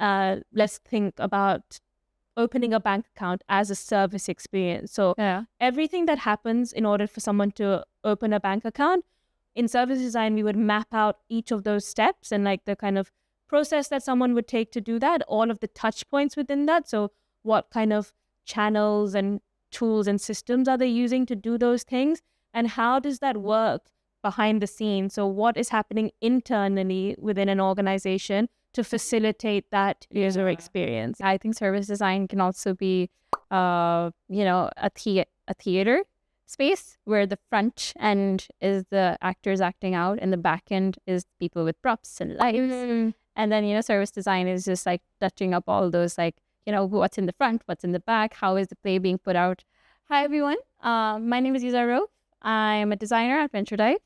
let's think about opening a bank account as a service experience. So everything that happens in order for someone to open a bank account, in service design, we would map out each of those steps and like the kind of process that someone would take to do that, all of the touch points within that. So what kind of channels and tools and systems are they using to do those things? And how does that work behind the scenes? So what is happening internally within an organization to facilitate that user experience? I think service design can also be, a theater space where the front end is the actors acting out and the back end is people with props and lights. And then, service design is just like touching up all those, like, what's in the front, what's in the back, how is the play being put out. Hi, everyone. My name is Dairah. I'm a designer at Venture. Hi,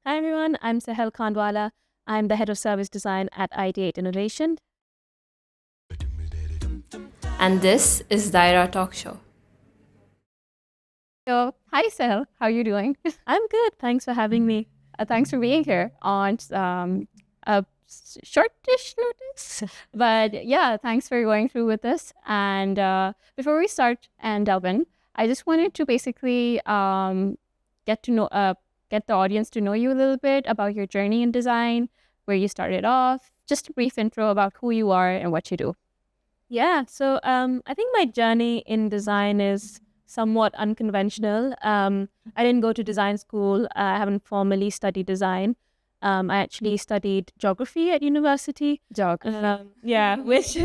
everyone. I'm Sehel Khandwala. I'm the head of service design at Ideate Innovation. And this is Dairah Talkshow. So, hi, Sehel. How are you doing? I'm good. Thanks for having me. Thanks for being here on a shortish notice. But yeah, thanks for going through with this. And before we start and delve in, I just wanted to basically get the audience to know you a little bit about your journey in design, where you started off, just a brief intro about who you are and what you do. Yeah, so I think my journey in design is somewhat unconventional. I didn't go to design school. I haven't formally studied design. I actually studied geography at university. Which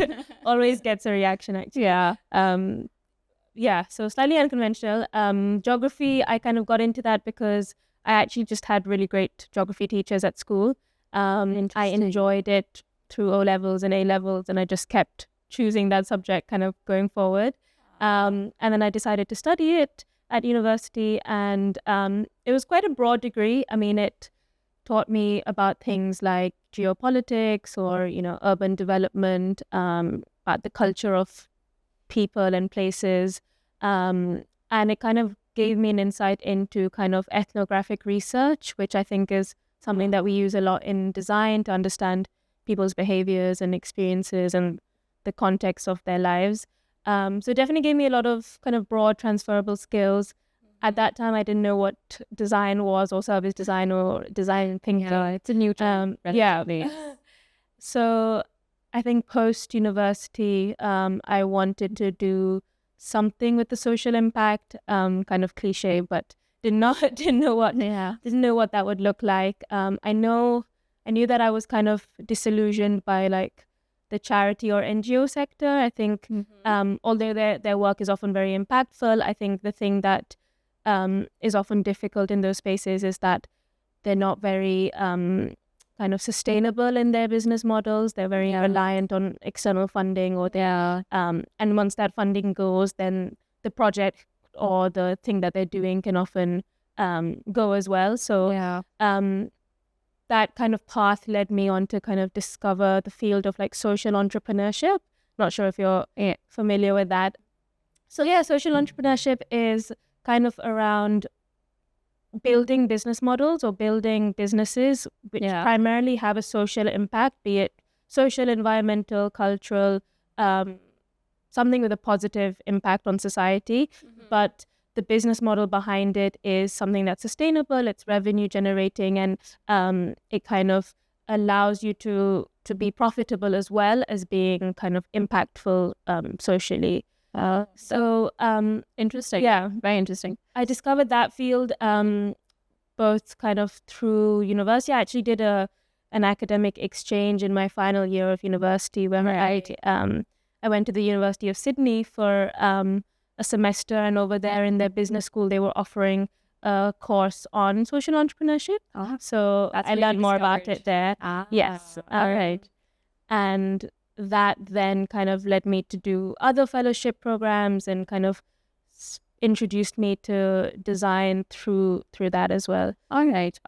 always gets a reaction, actually. So slightly unconventional. Geography, I kind of got into that because I actually just had really great geography teachers at school. I enjoyed it through O-levels and A-levels, and I just kept choosing that subject kind of going forward. And then I decided to study it at university, and it was quite a broad degree. I mean, it taught me about things like geopolitics or, urban development, about the culture of people and places. And it kind of gave me an insight into kind of ethnographic research, which I think is something that we use a lot in design to understand people's behaviors and experiences and the context of their lives. So it definitely gave me a lot of kind of broad transferable skills. At that time, I didn't know what design was or service design or design thinking. Yeah, it's a new term. So I think post-university, I wanted to do something with the social impact, kind of cliche, but didn't know what that would look like. I knew that I was kind of disillusioned by like the charity or NGO sector. I think although their work is often very impactful, I think the thing that is often difficult in those spaces is that they're not very kind of sustainable in their business models. They're very reliant on external funding, or and once that funding goes, then the project or the thing that they're doing can often go as well. So that kind of path led me on to kind of discover the field of like social entrepreneurship. Not sure if you're familiar with that. So social entrepreneurship is kind of around building business models or building businesses which primarily have a social impact, be it social, environmental, cultural, something with a positive impact on society. But the business model behind it is something that's sustainable, it's revenue generating, and it kind of allows you to be profitable as well as being kind of impactful socially. Interesting. Yeah, very interesting. I discovered that field both kind of through university. I actually did an academic exchange in my final year of university where I went to the University of Sydney for a semester, and over there in their business school they were offering a course on social entrepreneurship. So I learned more about it there. Yes. All right. And that then kind of led me to do other fellowship programs and kind of introduced me to design through that as well. All right.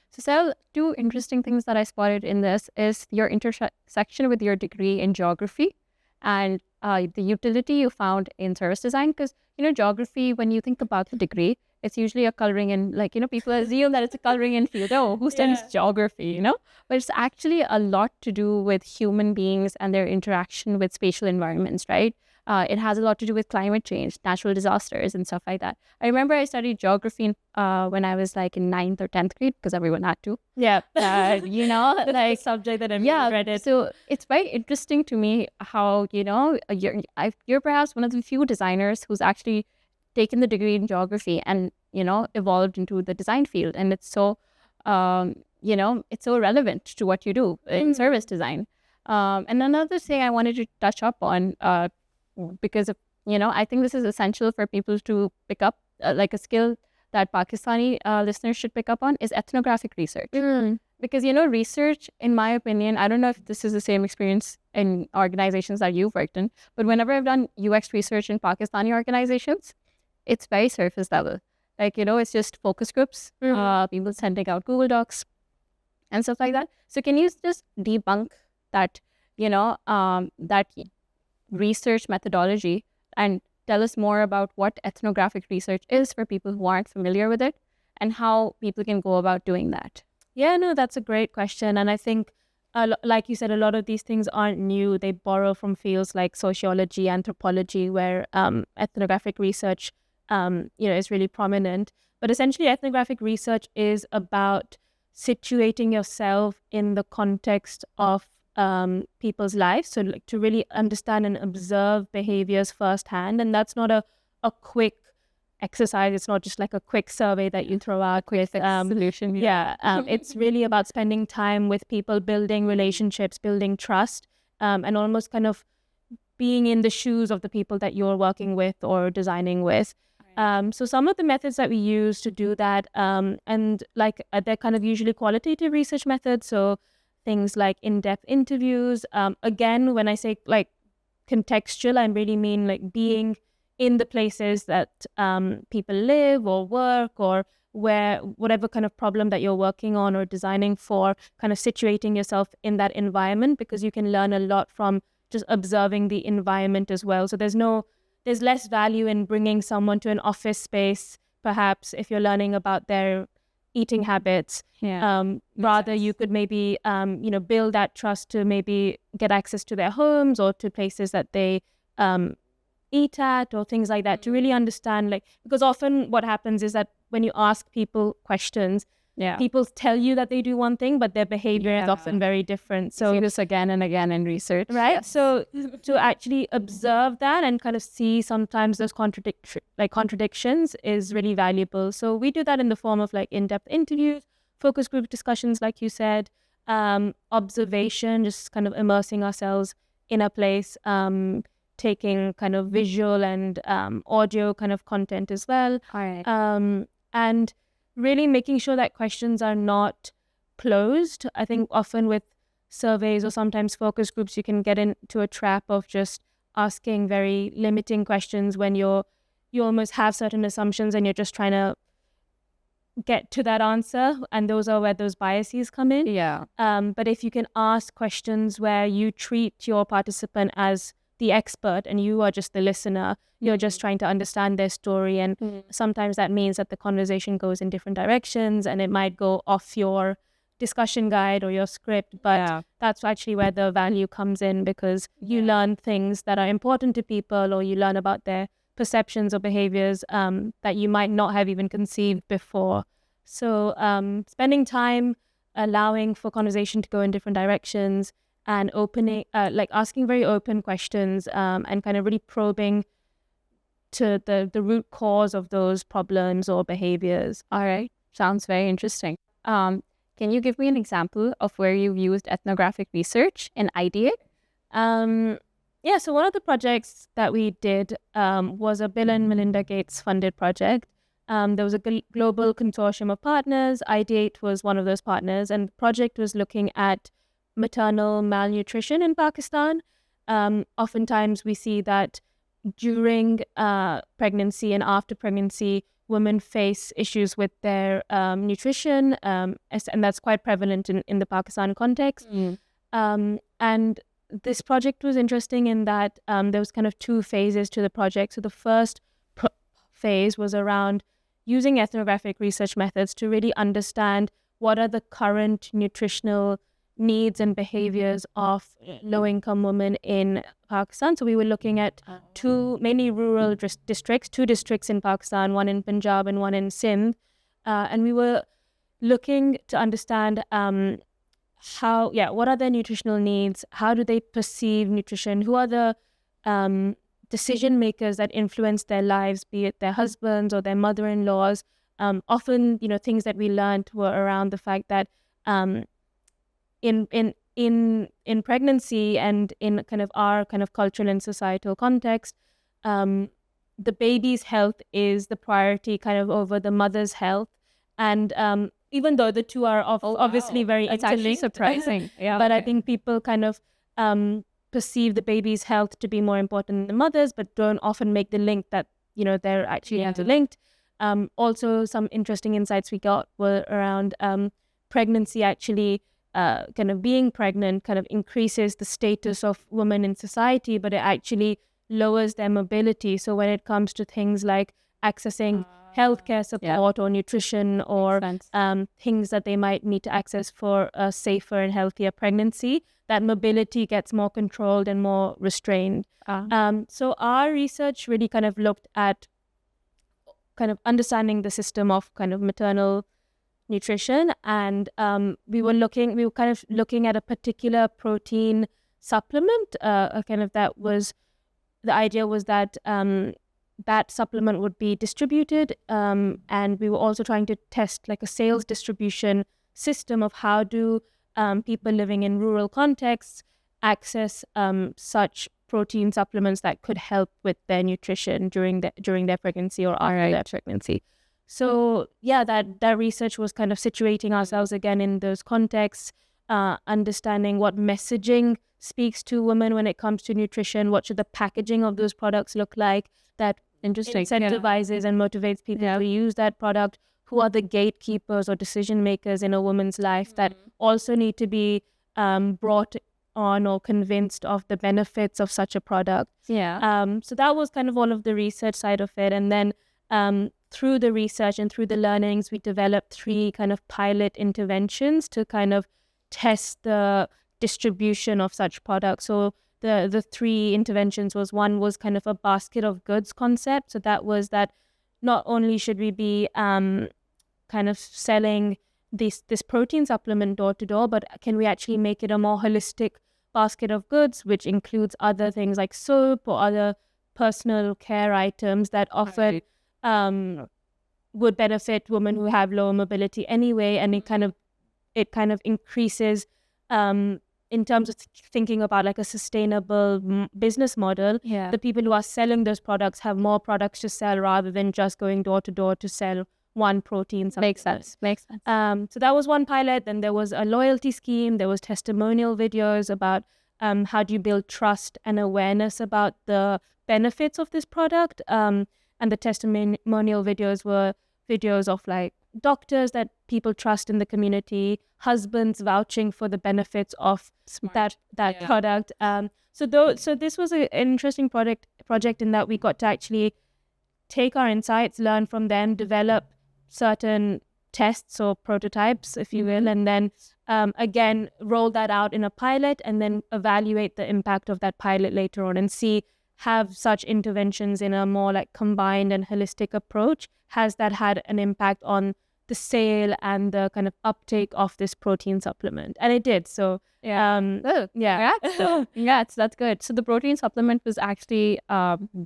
So Sehel, two interesting things that I spotted in this is your intersection with your degree in geography and the utility you found in service design. Because, geography, when you think about the degree, it's usually a coloring in, like, people assume that it's a coloring in field. Oh, who studies geography, But it's actually a lot to do with human beings and their interaction with spatial environments, right? It has a lot to do with climate change, natural disasters, and stuff like that. I remember I studied geography when I was like in 9th or 10th grade, because everyone had to. Yeah. That's like the subject that I'm read it. So it's very interesting to me how, you're perhaps one of the few designers who's actually taken the degree in geography and, evolved into the design field. And it's so, it's so relevant to what you do in service design. And another thing I wanted to touch up on, because of, I think this is essential for people to pick up, like a skill that Pakistani listeners should pick up on, is ethnographic research. Because, research, in my opinion, I don't know if this is the same experience in organizations that you've worked in, but whenever I've done UX research in Pakistani organizations, it's very surface level. Like, it's just focus groups, people sending out Google Docs and stuff like that. So can you just debunk that, that research methodology and tell us more about what ethnographic research is for people who aren't familiar with it and how people can go about doing that? Yeah, no, that's a great question. And I think, like you said, a lot of these things aren't new. They borrow from fields like sociology, anthropology, where ethnographic research, is really prominent. But essentially, ethnographic research is about situating yourself in the context of people's lives. So like, to really understand and observe behaviors firsthand. And that's not a quick exercise. It's not just like a quick survey that you throw out. Quick solution. It's really about spending time with people, building relationships, building trust, and almost kind of being in the shoes of the people that you're working with or designing with. So some of the methods that we use to do that, and like they're kind of usually qualitative research methods. So things like in-depth interviews. Again, when I say like contextual, I really mean like being in the places that people live or work, or where whatever kind of problem that you're working on or designing for, kind of situating yourself in that environment, because you can learn a lot from just observing the environment as well. So there's less value in bringing someone to an office space, perhaps, if you're learning about their eating habits. Rather, you could maybe, build that trust to maybe get access to their homes or to places that they eat at or things like that, to really understand, like, because often what happens is that when you ask people questions, people tell you that they do one thing, but their behavior is often very different. So see this again and again in research, right? Yes. So to actually observe that and kind of see sometimes those contradictions is really valuable. So we do that in the form of like in-depth interviews, focus group discussions, like you said, observation, just kind of immersing ourselves in a place, taking kind of visual and audio kind of content as well. All right. And really making sure that questions are not closed. I think often with surveys or sometimes focus groups, you can get into a trap of just asking very limiting questions when you almost have certain assumptions and you're just trying to get to that answer. And those are where those biases come in. But if you can ask questions where you treat your participant as the expert and you are just the listener, you're just trying to understand their story, and sometimes that means that the conversation goes in different directions and it might go off your discussion guide or your script, but that's actually where the value comes in, because you learn things that are important to people, or you learn about their perceptions or behaviors that you might not have even conceived before. So spending time allowing for conversation to go in different directions, and opening, like asking very open questions, and kind of really probing to the root cause of those problems or behaviors. All right. Sounds very interesting. Can you give me an example of where you've used ethnographic research in Ideate? So one of the projects that we did was a Bill and Melinda Gates funded project. There was a global consortium of partners. Ideate was one of those partners, and the project was looking at maternal malnutrition in Pakistan. Oftentimes we see that during pregnancy and after pregnancy, women face issues with their nutrition, and that's quite prevalent in the Pakistan context. And this project was interesting in that there was kind of two phases to the project. So the first phase was around using ethnographic research methods to really understand what are the current nutritional needs and behaviors of low-income women in Pakistan. So we were looking at mainly rural districts, 2 districts in Pakistan, one in Punjab and one in Sindh. And we were looking to understand what are their nutritional needs? How do they perceive nutrition? Who are the decision makers that influence their lives, be it their husbands or their mother-in-laws? Often, things that we learned were around the fact that in pregnancy and in kind of our kind of cultural and societal context, the baby's health is the priority kind of over the mother's health. And even though the two are obviously very It's interlinked, actually surprising. Yeah, but I think people kind of perceive the baby's health to be more important than the mother's, but don't often make the link that they're actually interlinked. Also, some interesting insights we got were around pregnancy actually. Kind of being pregnant kind of increases the status of women in society, but it actually lowers their mobility. So when it comes to things like accessing healthcare support or nutrition or things that they might need to access for a safer and healthier pregnancy, that mobility gets more controlled and more restrained. So our research really kind of looked at kind of understanding the system of kind of maternal nutrition, and we were kind of looking at a particular protein supplement. The idea was that that supplement would be distributed, and we were also trying to test like a sales distribution system of how do people living in rural contexts access such protein supplements that could help with their nutrition during their pregnancy or after their pregnancy. So that research was kind of situating ourselves again in those contexts, understanding what messaging speaks to women when it comes to nutrition, what should the packaging of those products look like that incentivizes and motivates people to use that product, who are the gatekeepers or decision makers in a woman's life that also need to be brought on or convinced of the benefits of such a product. So that was kind of all of the research side of it. And then through the research and through the learnings, we developed 3 kind of pilot interventions to kind of test the distribution of such products. So the 3 interventions one was kind of a basket of goods concept. So that was that not only should we be kind of selling this protein supplement door to door, but can we actually make it a more holistic basket of goods, which includes other things like soap or other personal care items that often would benefit women who have lower mobility anyway, and it kind of increases in terms of thinking about like a sustainable business model. The people who are selling those products have more products to sell rather than just going door to door to sell one protein supplement. Makes sense. So that was one pilot. Then there was a loyalty scheme. There was testimonial videos about how do you build trust and awareness about the benefits of this product. And the testimonial videos were videos of like doctors that people trust in the community, husbands vouching for the benefits of that product. So this was an interesting project in that we got to actually take our insights, learn from them, develop certain tests or prototypes, if you will, and then again roll that out in a pilot and then evaluate the impact of that pilot later on and have such interventions in a more like combined and holistic approach. Has that had an impact on the sale and the kind of uptake of this protein supplement? And it did. So that's good. So the protein supplement was actually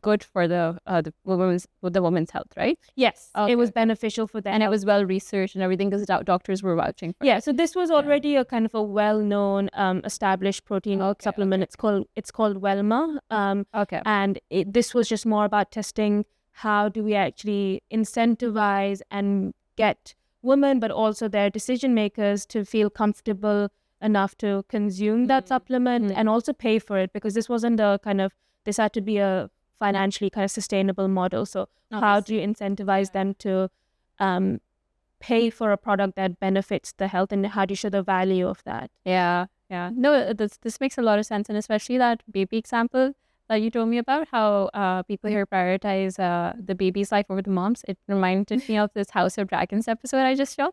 good for the woman's health, right? Yes, it was beneficial for them, and it was well researched and everything because doctors were vouching for it. So this was already a kind of a well-known established protein supplement. It's called Welma. And this was just more about testing how do we actually incentivize and get women, but also their decision makers, to feel comfortable enough to consume that supplement and also pay for it, because this wasn't this had to be a financially kind of sustainable model. So how do you incentivize them to pay for a product that benefits the health, and how do you show the value of that? No, this makes a lot of sense, and especially that baby example, you told me about how people here prioritize the baby's life over the mom's. It reminded me of this House of Dragons episode I just saw.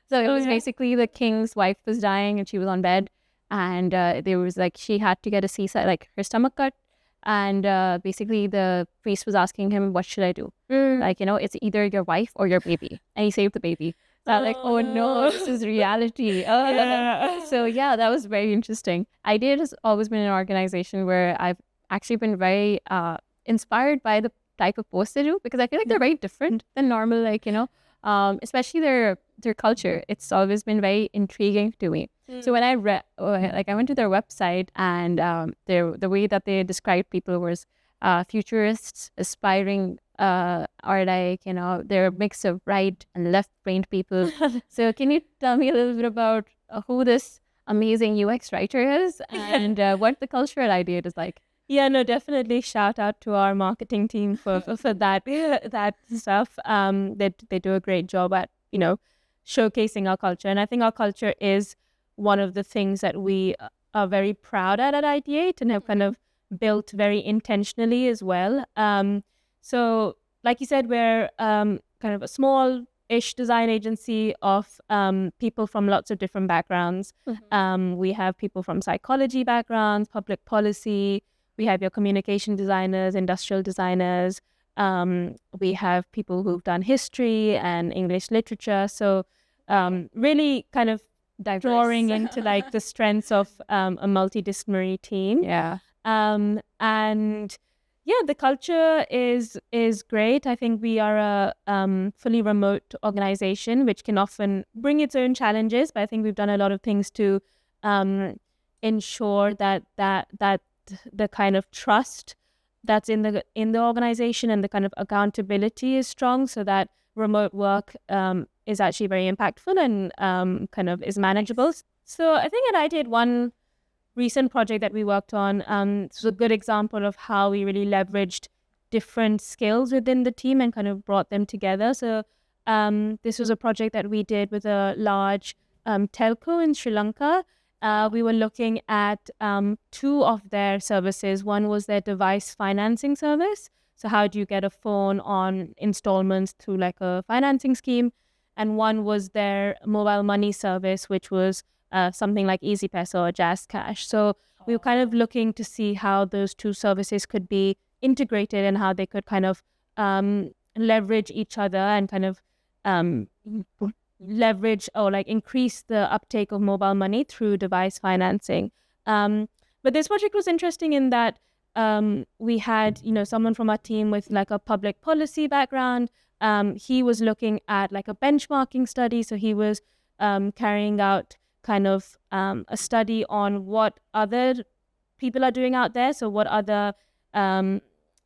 So it was basically the king's wife was dying and she was on bed, and there was like she had to get a C-section, like her stomach cut, and basically the priest was asking him, "What should I do? Like, it's either your wife or your baby," and he saved the baby. So I'm like, oh no, this is reality. So yeah, that was very interesting. Ideate has always been an organization where I've actually been very inspired by the type of posts they do, because I feel like they're very different than normal, like, especially their culture. It's always been very intriguing to me. So when I read, I went to their website, and the way that they described people was futurists, aspiring, or like, they're a mix of right and left-brained people. So can you tell me a little bit about who this amazing UX writer is and what the culture at Ideate is like? Yeah, no, definitely shout out to our marketing team for that stuff. They do a great job at, showcasing our culture. And I think our culture is one of the things that we are very proud at Ideate and have kind of built very intentionally as well. So like you said, we're kind of a small-ish design agency of people from lots of different backgrounds. We have people from psychology backgrounds, public policy. We have your communication designers, industrial designers. We have people who've done history and English literature. So really kind of drawing into like the strengths of a multidisciplinary team. Yeah. And yeah, the culture is great. I think we are a fully remote organization, which can often bring its own challenges. But I think we've done a lot of things to ensure that the kind of trust that's in the organization and the kind of accountability is strong, so that remote work is actually very impactful and kind of is manageable. So I think at Ideate, one recent project that we worked on, this was a good example of how we really leveraged different skills within the team and kind of brought them together. So this was a project that we did with a large telco in Sri Lanka. We were looking at two of their services. One was their device financing service. So how do you get a phone on installments through like a financing scheme? And one was their mobile money service, which was something like EasyPesa or Jazz Cash. So we were kind of looking to see how those two services could be integrated and how they could kind of leverage each other and kind of leverage or like increase the uptake of mobile money through device financing. But this project was interesting in that we had, someone from our team with like a public policy background. He was looking at like a benchmarking study. So he was carrying out kind of a study on what other people are doing out there. So what other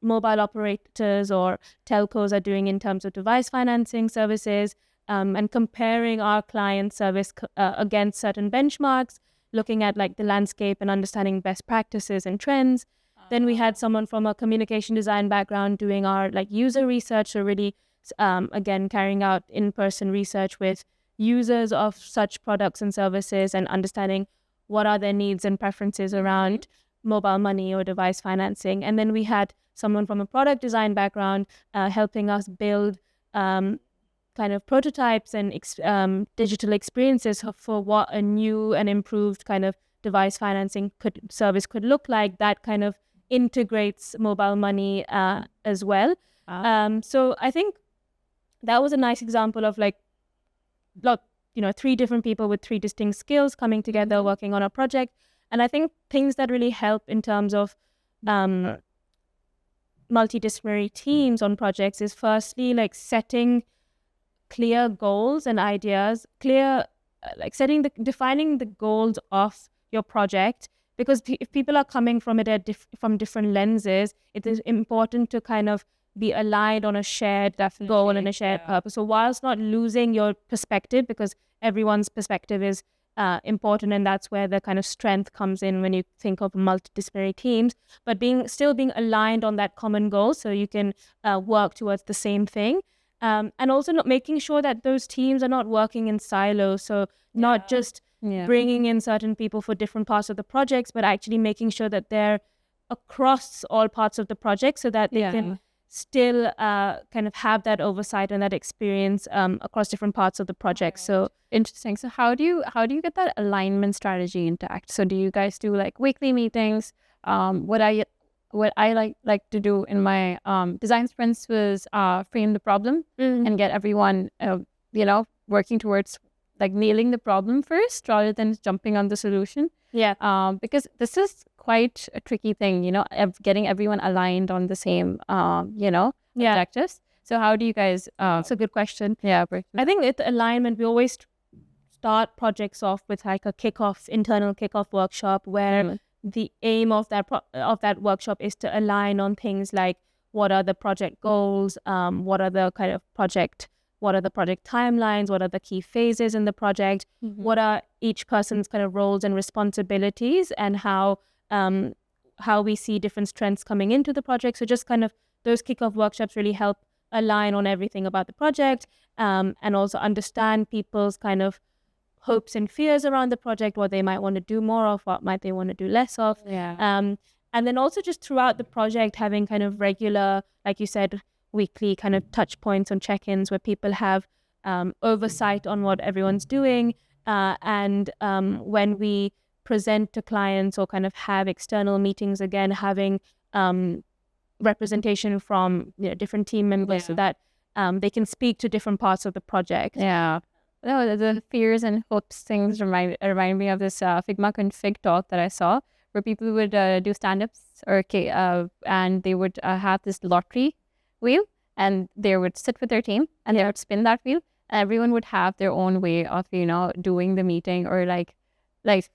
mobile operators or telcos are doing in terms of device financing services, and comparing our client service against certain benchmarks, looking at like the landscape and understanding best practices and trends. Then we had someone from a communication design background doing our like user research, so really again carrying out in-person research with users of such products and services and understanding what are their needs and preferences around mobile money or device financing. And then we had someone from a product design background helping us build kind of prototypes and digital experiences for what a new and improved kind of device financing service could look like that kind of integrates mobile money as well. So I think that was a nice example of like, three different people with three distinct skills coming together, working on a project. And I think things that really help in terms of multidisciplinary teams on projects is firstly like setting clear goals and ideas, defining the goals of your project, because if people are coming from it from different lenses, it is important to kind of be aligned on a shared goal and a shared purpose. So whilst not losing your perspective, because everyone's perspective is important, and that's where the kind of strength comes in when you think of multidisciplinary teams, but still being aligned on that common goal so you can work towards the same thing. And also not making sure that those teams are not working in silos. So not just bringing in certain people for different parts of the projects, but actually making sure that they're across all parts of the project so that they can still kind of have that oversight and that experience across different parts of the project. So interesting. So how do you get that alignment strategy intact? So do you guys do like weekly meetings? What I like to do in my design sprints was frame the problem and get everyone working towards like nailing the problem first rather than jumping on the solution. Because this is quite a tricky thing, getting everyone aligned on the same objectives. So how do you guys That's a good question. I think with alignment, we always start projects off with like a internal kickoff workshop where the aim of that workshop is to align on things like what are the project goals, what are the project timelines, what are the key phases in the project, what are each person's kind of roles and responsibilities, and how we see different strengths coming into the project. So just kind of those kickoff workshops really help align on everything about the project, and also understand people's kind of hopes and fears around the project, what they might want to do more of, what might they want to do less of. And then also just throughout the project, having kind of regular, like you said, weekly kind of touch points and check-ins where people have oversight on what everyone's doing. And when we present to clients or kind of have external meetings, again, having representation from different team members so that they can speak to different parts of the project. No, the fears and hopes things remind me of this Figma config talk that I saw where people would do stand-ups and they would have this lottery wheel and they would sit with their team and they would spin that wheel and everyone would have their own way of, doing the meeting or like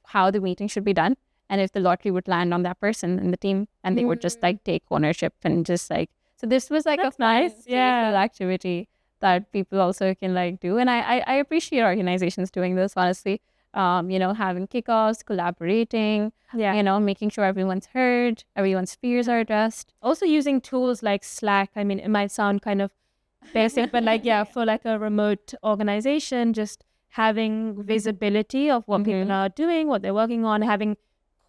how the meeting should be done. And if the lottery would land on that person in the team and they would just like take ownership and just like, so this was like That's a nice activity that people also can like do. And I appreciate organizations doing this, honestly. Having kickoffs, collaborating, making sure everyone's heard, everyone's fears are addressed. Also using tools like Slack. I mean, it might sound kind of basic, but for like a remote organization, just having visibility of what people are doing, what they're working on, having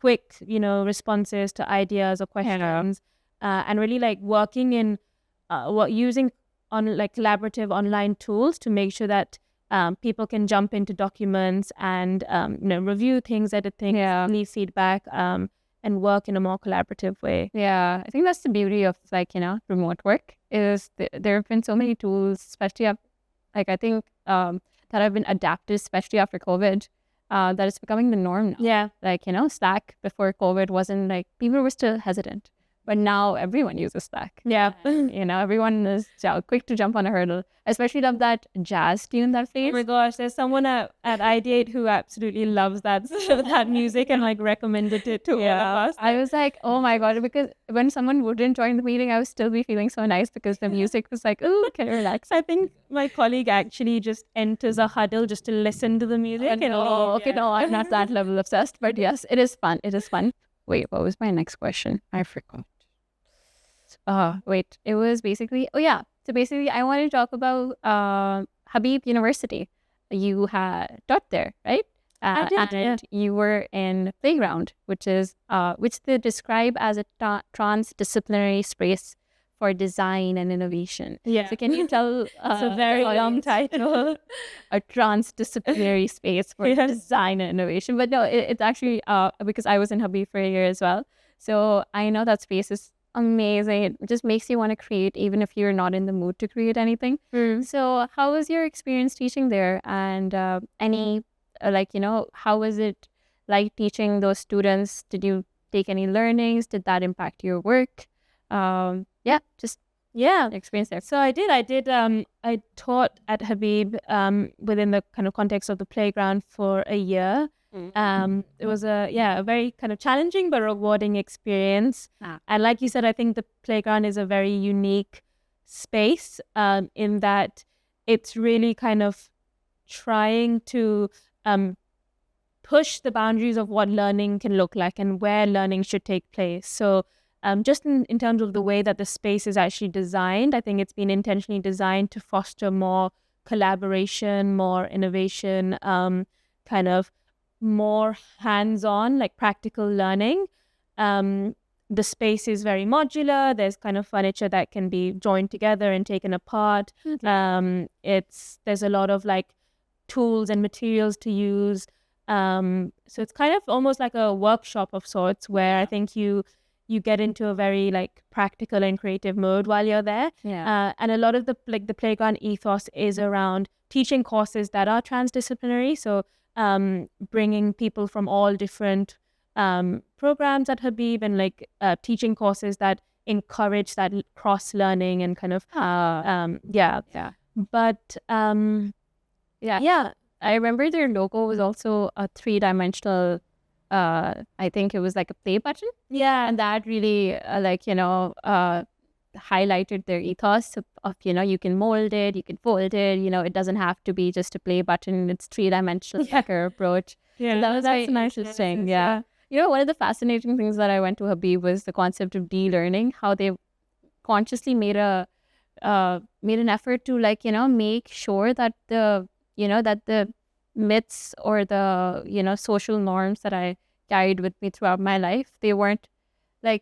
quick, responses to ideas or questions, and really like working in using on like collaborative online tools to make sure that people can jump into documents and review things, edit things, leave feedback, and work in a more collaborative way. I think that's the beauty of remote work is there have been so many tools, especially I think that have been adapted, especially after COVID, that is becoming the norm now. Slack before COVID wasn't like, people were still hesitant. But now everyone uses Slack. Everyone is quick to jump on a hurdle. I especially love that jazz tune that plays. Oh my gosh, there's someone at Ideate who absolutely loves that music and like recommended it to all of us. I was like, oh my God, because when someone wouldn't join the meeting, I would still be feeling so nice because the music was like, oh, can I relax? I think my colleague actually just enters a huddle just to listen to the music. No, I'm not that level obsessed, but yes, it is fun. It is fun. Wait, what was my next question? I forgot. It was basically, so basically I wanted to talk about Habib University. You had taught there, right? I did, and you were in Playground, which they describe as a transdisciplinary space for design and innovation. So can you tell? It's a very long title. A transdisciplinary space for design and innovation. But no, it's actually because I was in Habib for a year as well. So I know that space is amazing. It just makes you want to create even if you're not in the mood to create anything. So how was your experience teaching there, and how was it like teaching those students? Did you take any learnings? Did that impact your work? Experience there. So I did I taught at Habib within the kind of context of the Playground for a year. It was a very kind of challenging but rewarding experience. And like you said, I think the Playground is a very unique space in that it's really kind of trying to push the boundaries of what learning can look like and where learning should take place. So just in terms of the way that the space is actually designed, I think it's been intentionally designed to foster more collaboration, more innovation, kind of more hands-on, like practical learning. And the space is very modular. There's kind of furniture that can be joined together and taken apart. There's a lot of like tools and materials to use. So it's kind of almost like a workshop of sorts where I think you get into a very like practical and creative mode while you're there. And a lot of the playground ethos is around teaching courses that are transdisciplinary. So bringing people from all different programs at Habib and like teaching courses that encourage that cross learning and kind of But I remember their logo was also a 3-dimensional. I think it was like a play button. And that really highlighted their ethos of you can mold it, you can fold it. It doesn't have to be just a play button. It's 3-dimensional approach. So that's nice interesting. One of the fascinating things that I went to Habib was the concept of de-learning. How they consciously made an effort to make sure that the myths or the social norms that I carried with me throughout my life, they weren't they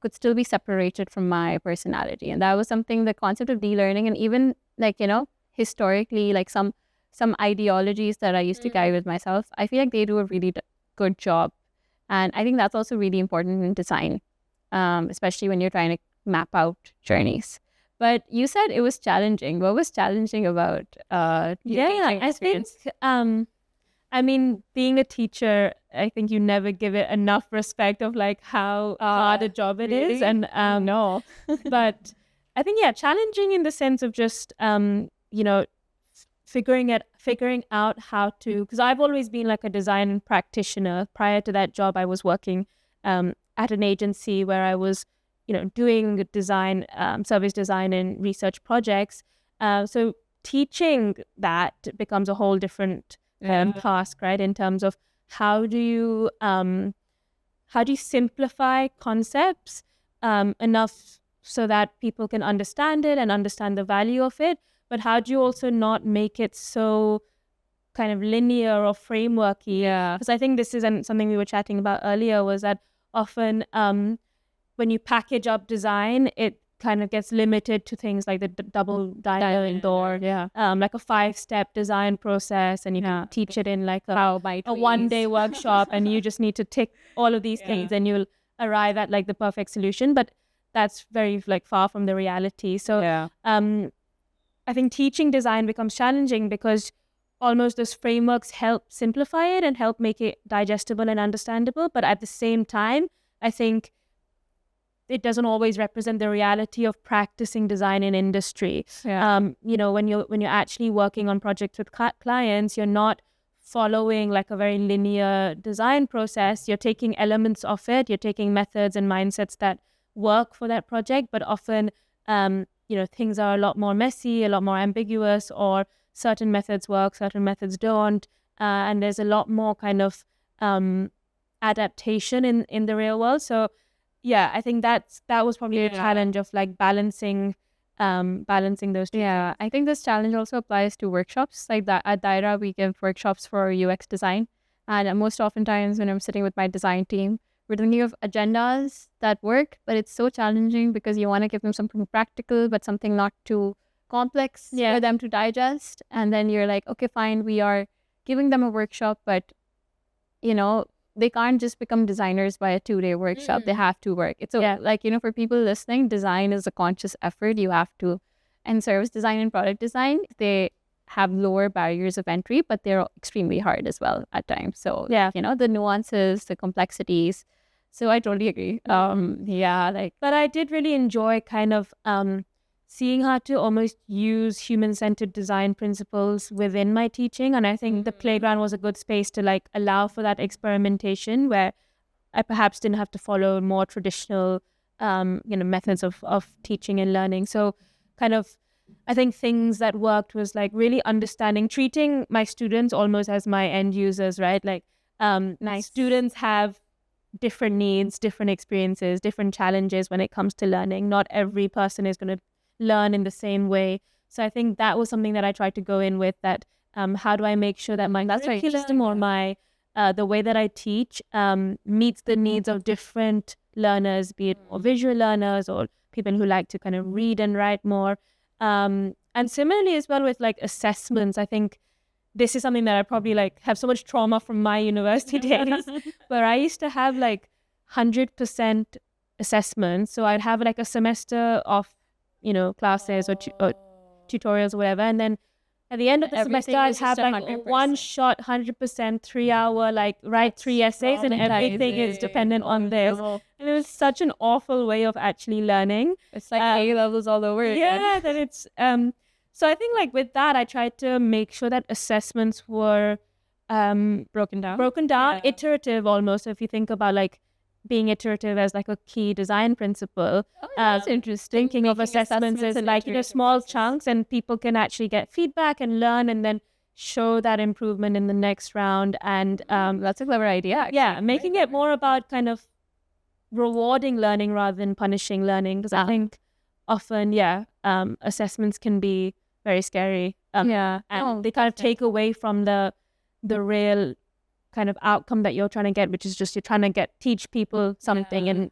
could still be separated from my personality. And that was something, the concept of de-learning. And even historically, like some ideologies that I used to carry with myself, I feel like they do a really good job. And I think that's also really important in design, especially when you're trying to map out journeys. But you said it was challenging. What was challenging about I think being a teacher, I think you never give it enough respect of like how hard a job it is. And no. But I think challenging in the sense of just figuring out how to, because I've always been like a design practitioner. Prior to that job, I was working at an agency where I was doing design, service design and research projects. So teaching that becomes a whole different task, right? In terms of how do you simplify concepts enough so that people can understand it and understand the value of it, but how do you also not make it so kind of linear or frameworky? Because I think this is something we were chatting about earlier, was that often when you package up design, it kind of gets limited to things like the double dialing door, like a 5-step design process, and you can teach it in like a 1-day workshop, and you just need to tick all of these things and you'll arrive at like the perfect solution. But that's very like far from the reality. So I think teaching design becomes challenging because almost those frameworks help simplify it and help make it digestible and understandable. But at the same time, I think it doesn't always represent the reality of practicing design in industry. When you're actually working on projects with clients, you're not following like a very linear design process. You're taking elements of it. You're taking methods and mindsets that work for that project, but often things are a lot more messy, a lot more ambiguous, or certain methods work, certain methods don't, and there's a lot more kind of adaptation in the real world. So I think that was probably a challenge of like balancing those two. I think this challenge also applies to workshops. Like that at Dairah, we give workshops for UX design, and most oftentimes when I'm sitting with my design team, we're thinking of agendas that work, but it's so challenging because you want to give them something practical, but something not too complex for them to digest. And then you're like, okay, fine, we are giving them a workshop, but they can't just become designers by a 2-day workshop. They have to work. It's for people listening, design is a conscious effort. You have to, and service design and product design, they have lower barriers of entry, but they're extremely hard as well at times. So the nuances, the complexities. So I totally agree. But I did really enjoy kind of seeing how to almost use human-centered design principles within my teaching. And I think the playground was a good space to like allow for that experimentation where I perhaps didn't have to follow more traditional methods of teaching and learning. So kind of I think things that worked was like really treating my students almost as my end users, right? Like students have different needs, different experiences, different challenges when it comes to learning. Not every person is going to learn in the same way. So I think that was something that I tried to go in with, that how do I make sure that my curriculum or my the way that I teach meets the needs of different learners, be it more visual learners or people who like to kind of read and write more. And similarly as well with like assessments, I think this is something that I probably like have so much trauma from my university days, where I used to have like 100% assessments. So I'd have like a semester of, classes or tutorials or whatever. And then at the end of the semester, I'd have like 100%. one shot, 100%, 3-hour, like write 3 essays and everything is dependent on this. And it was such an awful way of actually learning. It's like A levels all over again. Yeah, that it's so I think like with that, I tried to make sure that assessments were broken down, iterative almost. So if you think about like being iterative as like a key design principle, that's interesting. thinking of assessments as like small chunks, and people can actually get feedback and learn, and then show that improvement in the next round. And that's a clever idea, actually. Making it more about kind of rewarding learning rather than punishing learning, because I think often assessments can be very scary, and they kind of take away from the real kind of outcome that you're trying to get, which is just you're trying to teach people something. And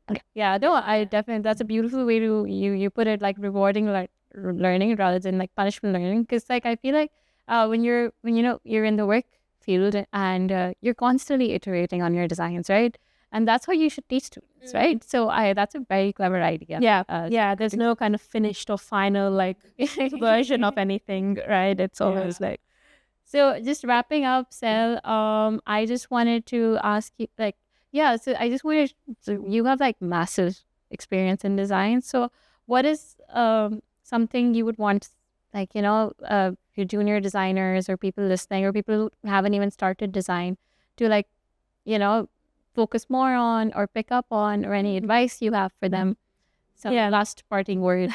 I definitely, that's a beautiful way to you put it, like rewarding learning rather than like punishment learning, because like I feel like when you're in the work field and you're constantly iterating on your designs, right? And that's how you should teach students, right? So that's a very clever idea. There's no kind of finished or final like version of anything, right? It's always like. So just wrapping up, Sehel, I just wanted to ask you, like, so I just wanted, so you have like massive experience in design. So what is something you would want, like, your junior designers or people listening or people who haven't even started design to like, focus more on or pick up on, or any advice you have for them? So last parting word.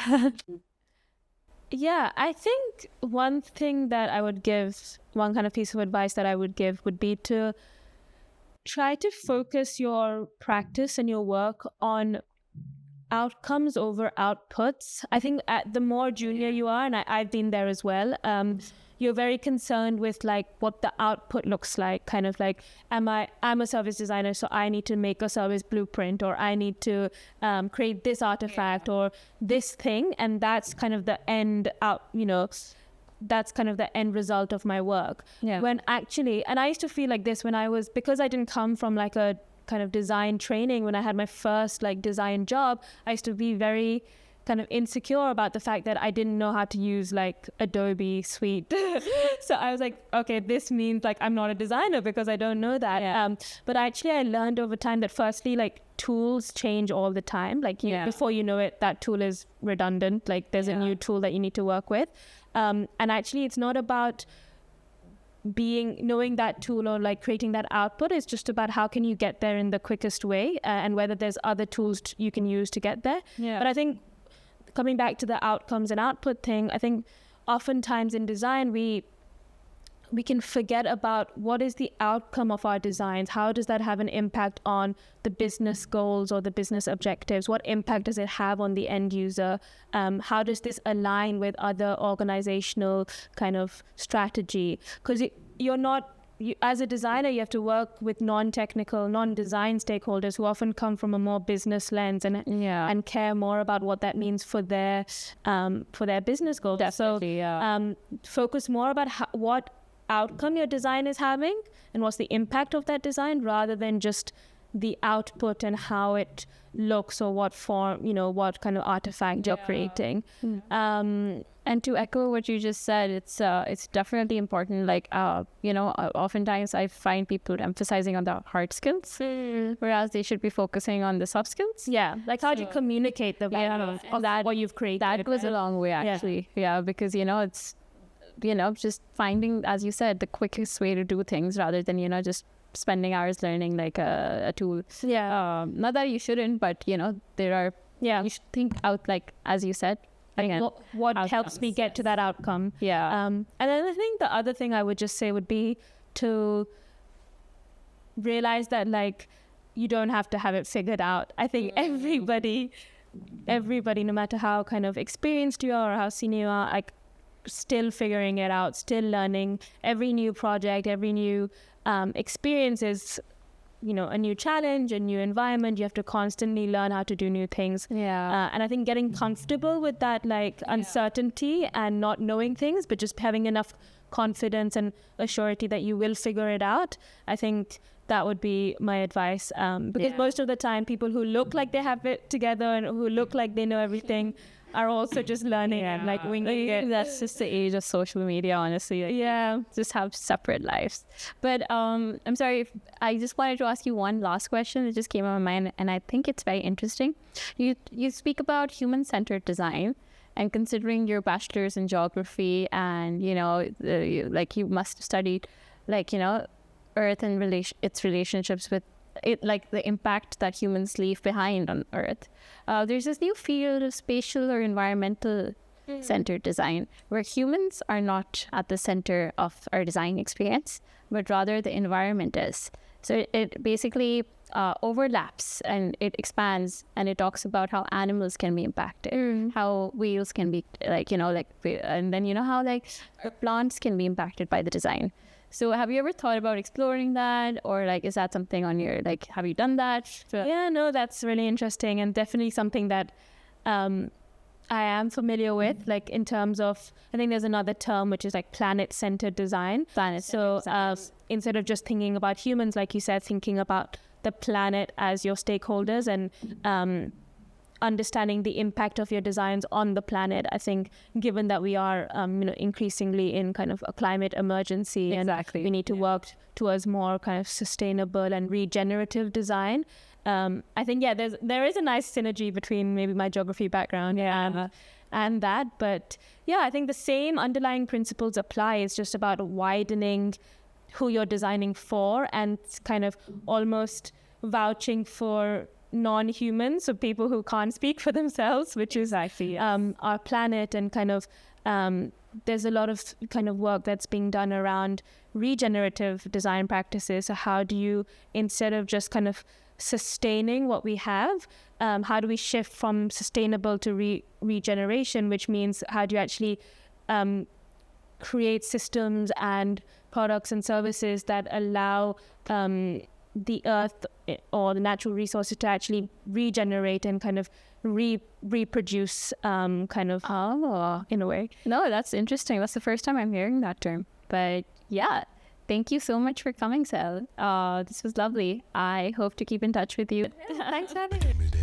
I think one thing that I would give, one kind of piece of advice that I would give would be to try to focus your practice and your work on outcomes over outputs. I think the more junior you are, and I've been there as well, you're very concerned with like what the output looks like, kind of like, I'm a service designer, so I need to make a service blueprint, or I need to create this artifact or this thing, and that's kind of the end out, that's kind of the end result of my work. When actually, and I used to feel like this because I didn't come from like a kind of design training. When I had my first like design job, I used to be very kind of insecure about the fact that I didn't know how to use like Adobe Suite. So I was like, okay, this means like I'm not a designer because I don't know that. But actually I learned over time that firstly, like tools change all the time. Like before you know it, that tool is redundant. Like there's a new tool that you need to work with. And actually it's not about knowing that tool or like creating that output. It's just about how can you get there in the quickest way, and whether there's other tools you can use to get there. But I think coming back to the outcomes and output thing, I think oftentimes in design we can forget about what is the outcome of our designs. How does that have an impact on the business goals or the business objectives? What impact does it have on the end user? How does this align with other organizational kind of strategy? Because as a designer, you have to work with non-technical, non-design stakeholders who often come from a more business lens and care more about what that means for their business goals. Definitely, so focus more about what outcome your design is having and what's the impact of that design, rather than just the output and how it looks or what form, what kind of artifact you're creating. And to echo what you just said, it's definitely important. Like, oftentimes I find people emphasizing on the hard skills, whereas they should be focusing on the soft skills. Like how do you communicate the value of that, what you've created? That goes a long way, actually. Because, it's, just finding, as you said, the quickest way to do things rather than, just spending hours learning like a tool. Not that you shouldn't, but, there are, you should think out, like, as you said, again, what helps me get to that outcome. And then I think the other thing I would just say would be to realize that like you don't have to have it figured out. I think everybody, no matter how kind of experienced you are or how senior you are, like still figuring it out, still learning. Every new project, every new experience is a new challenge, a new environment. You have to constantly learn how to do new things. And I think getting comfortable with that uncertainty and not knowing things, but just having enough confidence and a surety that you will figure it out, I think that would be my advice. Because most of the time, people who look like they have it together and who look like they know everything are also just learning and winging it. That's just the age of social media, honestly. Just have separate lives. But I'm sorry, I just wanted to ask you one last question that just came on my mind, and I think it's very interesting. You speak about human-centered design, and considering your bachelor's in geography, and you must have studied Earth and its relationships with it, the impact that humans leave behind on Earth. There's this new field of spatial or environmental centered design, where humans are not at the center of our design experience, but rather the environment is. So it basically overlaps and it expands, and it talks about how animals can be impacted, how whales can be and then how plants can be impacted by the design. So have you ever thought about exploring that, or is that something on your have you done that? Yeah, no, that's really interesting, and definitely something that I am familiar with, in terms of, I think there's another term which is planet-centered design. Instead of just thinking about humans, like you said, thinking about the planet as your stakeholders and understanding the impact of your designs on the planet. I think given that we are increasingly in kind of a climate emergency, and we need to work towards more kind of sustainable and regenerative design, I think there is a nice synergy between maybe my geography background and that. But I think the same underlying principles apply. It's just about widening who you're designing for, and kind of almost vouching for non-humans, so people who can't speak for themselves, which is our planet. And kind of there's a lot of kind of work that's being done around regenerative design practices. So how do you, instead of just kind of sustaining what we have, how do we shift from sustainable to regeneration, which means how do you actually create systems and products and services that allow the earth or the natural resources to actually regenerate and kind of reproduce in a way. No, that's interesting. That's the first time I'm hearing that term. But thank you so much for coming, Sehel. This was lovely. I hope to keep in touch with you. Thanks for having me.